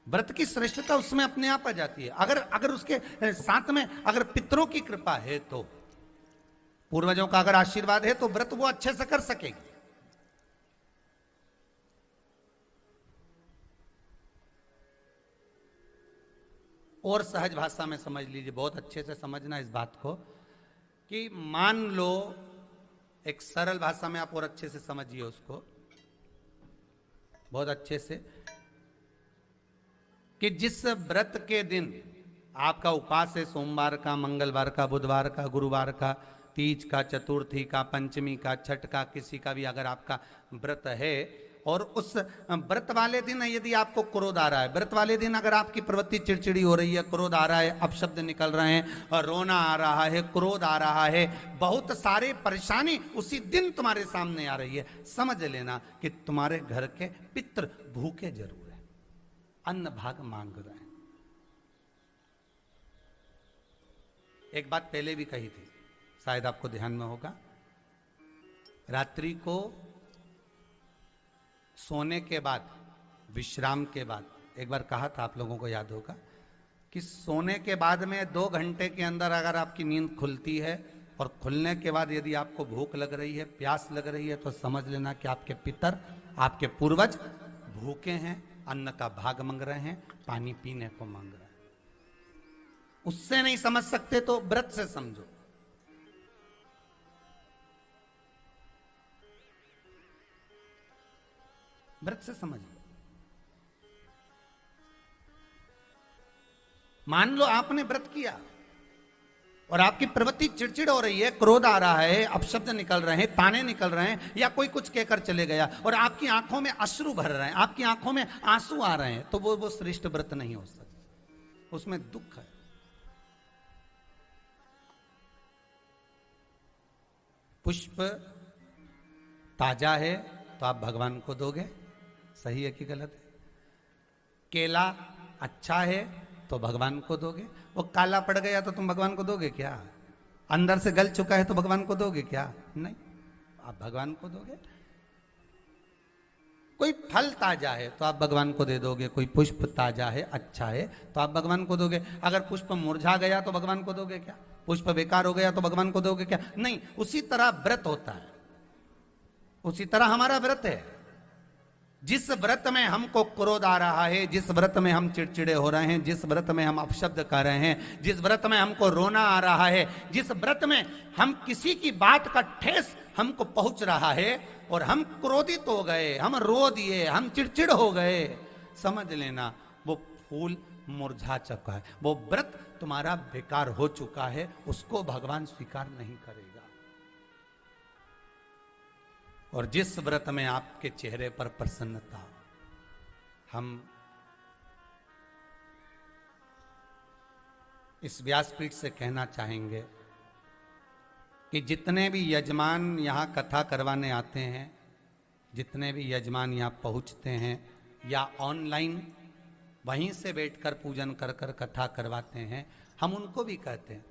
व्रत की श्रेष्ठता उसमें अपने आप आ जाती है। अगर उसके साथ में अगर पितरों की कृपा है, तो पूर्वजों का अगर आशीर्वाद है, तो व्रत वो अच्छे से कर सकेगी। और सहज भाषा में समझ लीजिए, बहुत अच्छे से समझना इस बात को, कि मान लो, एक सरल भाषा में आप और अच्छे से समझिए उसको, बहुत अच्छे से, कि जिस व्रत के दिन आपका उपवास है, सोमवार का, मंगलवार का, बुधवार का, गुरुवार का, तीज का, चतुर्थी का, पंचमी का, छठ का, किसी का भी अगर आपका व्रत है, और उस व्रत वाले दिन यदि आपको क्रोध आ रहा है, व्रत वाले दिन अगर आपकी प्रवृत्ति चिड़चिड़ी हो रही है, क्रोध आ रहा है, अपशब्द निकल रहे हैं, और रोना आ रहा है, क्रोध आ रहा है, बहुत सारे परेशानी उसी दिन तुम्हारे सामने आ रही है, समझ लेना कि तुम्हारे घर के पितृ भूखे जरूर है, अन्न भाग मांग रहे हैं। एक बात पहले भी कही थी, शायद आपको ध्यान में होगा, रात्रि को सोने के बाद, विश्राम के बाद, एक बार कहा था, आप लोगों को याद होगा, कि सोने के बाद में 2 घंटे के अंदर अगर आपकी नींद खुलती है, और खुलने के बाद यदि आपको भूख लग रही है, प्यास लग रही है, तो समझ लेना कि आपके पितर, आपके पूर्वज भूखे हैं, अन्न का भाग मांग रहे हैं, पानी पीने को मांग रहे हैं। उससे नहीं समझ सकते तो व्रत से समझो। व्रत से समझिए। मान लो आपने व्रत किया और आपकी प्रवृत्ति चिड़चिड़ हो रही है, क्रोध आ रहा है, अपशब्द निकल रहे हैं, ताने निकल रहे हैं, या कोई कुछ कहकर चले गया और आपकी आंखों में अश्रु भर रहे हैं, आपकी आंखों में आंसू आ रहे हैं, तो वो श्रेष्ठ व्रत नहीं हो सकता, उसमें दुख है। पुष्प ताजा है तो आप भगवान को दोगे, सही है कि गलत है? केला अच्छा है तो भगवान को दोगे, वो काला पड़ गया तो तुम भगवान को दोगे क्या? अंदर से गल चुका है तो भगवान को दोगे क्या? नहीं, आप भगवान को दोगे। कोई फल ताजा है तो आप भगवान को दे दोगे, कोई पुष्प ताजा है, अच्छा है, तो आप भगवान को दोगे। अगर पुष्प मुरझा गया तो भगवान को दोगे क्या? पुष्प बेकार हो गया तो भगवान को दोगे क्या? नहीं। उसी तरह व्रत होता है, उसी तरह हमारा व्रत है। जिस व्रत में हमको क्रोध आ रहा है, जिस व्रत में हम चिड़चिड़े हो रहे हैं, जिस व्रत में हम अपशब्द कर रहे हैं, जिस व्रत में हमको रोना आ रहा है, जिस व्रत में हम किसी की बात का ठेस हमको पहुंच रहा है और हम क्रोधित हो गए, हम रो दिए, हम चिड़चिड़ हो गए, समझ लेना वो फूल मुरझा चुका है, वो व्रत तुम्हारा बेकार हो चुका है, उसको भगवान स्वीकार नहीं करेगा। और जिस व्रत में आपके चेहरे पर प्रसन्नता, हम इस व्यासपीठ से कहना चाहेंगे कि जितने भी यजमान यहाँ कथा करवाने आते हैं, जितने भी यजमान यहाँ पहुँचते हैं या ऑनलाइन वहीं से बैठकर पूजन कर कर कथा करवाते हैं, हम उनको भी कहते हैं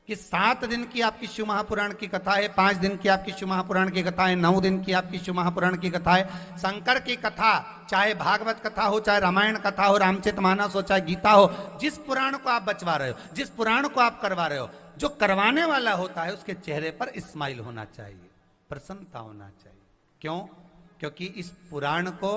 कि 7 दिन की आपकी शिव महापुराण की कथा है, 5 दिन की आपकी शिव महापुराण की कथा है, 9 दिन की आपकी शिव महापुराण की कथा है। शंकर की कथा, चाहे भागवत कथा हो, चाहे रामायण कथा हो, रामचरितमानस हो, चाहे गीता हो, जिस पुराण को आप बचवा रहे हो, जिस पुराण को आप करवा रहे हो, जो करवाने वाला होता है उसके चेहरे पर स्माइल होना चाहिए, प्रसन्नता होना चाहिए। क्यों? क्योंकि इस पुराण को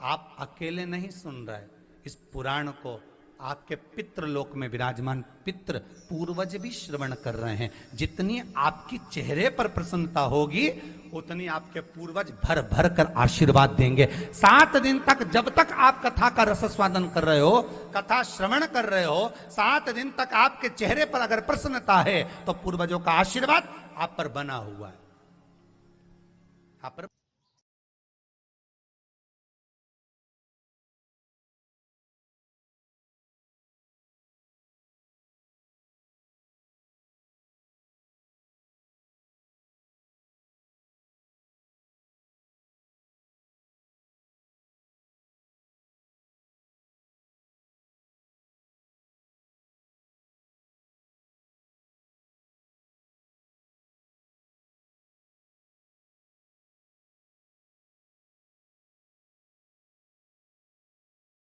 आप अकेले नहीं सुन रहे, इस पुराण को आपके पितृलोक में विराजमान पितृ पूर्वज भी श्रवण कर रहे हैं। जितनी आपकी चेहरे पर प्रसन्नता होगी उतनी आपके पूर्वज भर भर कर आशीर्वाद देंगे। 7 दिन तक, जब तक आप कथा का रसस्वादन कर रहे हो, कथा श्रवण कर रहे हो, 7 दिन तक आपके चेहरे पर अगर प्रसन्नता है तो पूर्वजों का आशीर्वाद आप पर बना हुआ है, आप पर